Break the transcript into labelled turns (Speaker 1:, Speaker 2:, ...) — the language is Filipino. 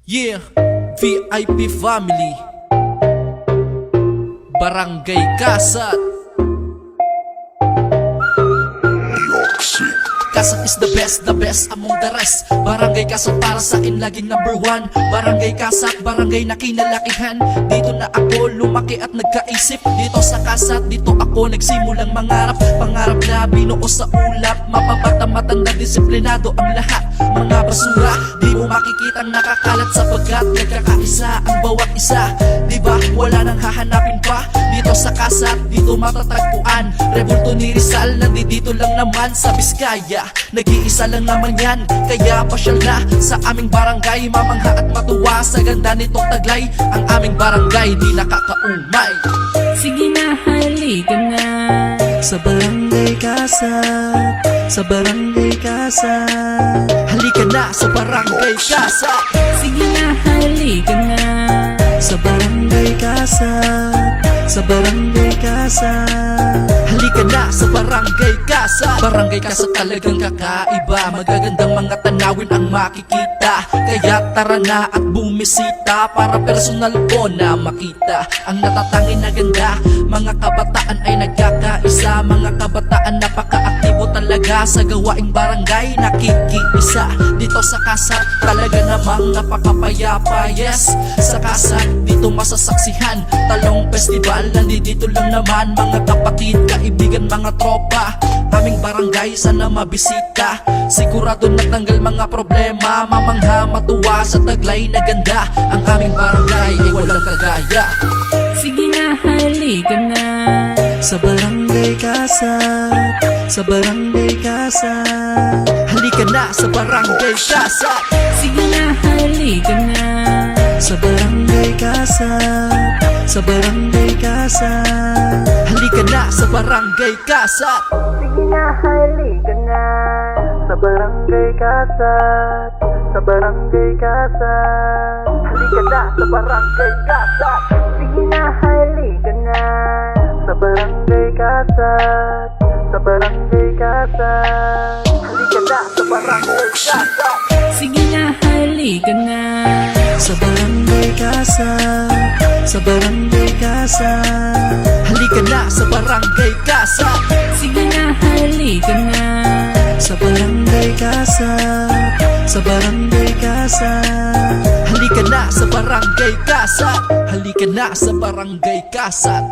Speaker 1: Yeah, VIP family, Barangay Kasat. Kasat is the best among the rest. Barangay Kasat para sa akin laging number one. Barangay Kasat, barangay na kinalakihan. Dito na ako lumaki at nagkaisip. Dito sa Kasat, dito ako nagsimulang mangarap. Pangarap na binuo sa ulap. Mapabata, matanda, disiplinado ang lahat. Mga basura, di mo makikitang nakakalat. Sapagkat nagkakaisa ang bawat isa. Diba, wala nang hahanapin pa. Dito sa Kasat, dito matatagpuan. Rebulto ni Rizal, nandito lang naman sa Biskaya. Nag-iisa lang naman yan, kaya pasyal na sa aming barangay. Mamangha at matuwa sa ganda nitong taglay. Ang aming barangay di nakakaumay.
Speaker 2: Sige na, halika na
Speaker 1: Sa Barangay Kasat, sa Barangay Kasat. Halika na sa Barangay Kasat.
Speaker 2: Sige na, halika na
Speaker 1: Sa Barangay Kasat, sa Barangay Kasat. Halika na sa Barangay Kasat. Barangay Kasat talagang kakaiba. Magagandang mga tanawin ang makikita. Kaya tara na at bumisita para personal ko na makita ang natatangin na ganda. Mga kabataan ay nagkakaisa. Mga kabataan napaka-aktibo talaga sa gawaing barangay nakikiisa. Dito sa Kasat talaga namang napakapayapa. Yes, sa Kasat dito masasaksihan talong festival. Nandito lang naman mga kapatid, kaibigan, mga tropa. Aming barangay sana mabisita. Sigurado natanggal mga problema. Mamangha matuwa sa taglay na ganda. Ang aming barangay ay walang kagaya.
Speaker 2: Sige na, halika na
Speaker 1: Sa Barangay Kasat, sa Barangay Kasat. Halika na sa Barangay Kasat.
Speaker 2: Sige na, halika na
Speaker 1: Sa Barangay Kasat, sa Barangay Kasat. Halika na sa Barangay Kasat.
Speaker 2: Sige na, halika na
Speaker 1: Sa Barangay Kasat, sa Barangay Kasat. Halika na sa Barangay Kasat.
Speaker 2: Sige na, halika na
Speaker 1: Sa Barangay Kasat, sa Barangay Kasat. Halika na sa Barangay Kasat.
Speaker 2: Sige na, halika na
Speaker 1: Sa Barangay Kasat, sa Barangay Kasat. Halika na sa Barangay Kasat.
Speaker 2: Sige na, halika na
Speaker 1: Sa Barangay Kasat, sa Barangay Kasat. Halika na sa Barangay Kasat. Halika na sa Barangay Kasat.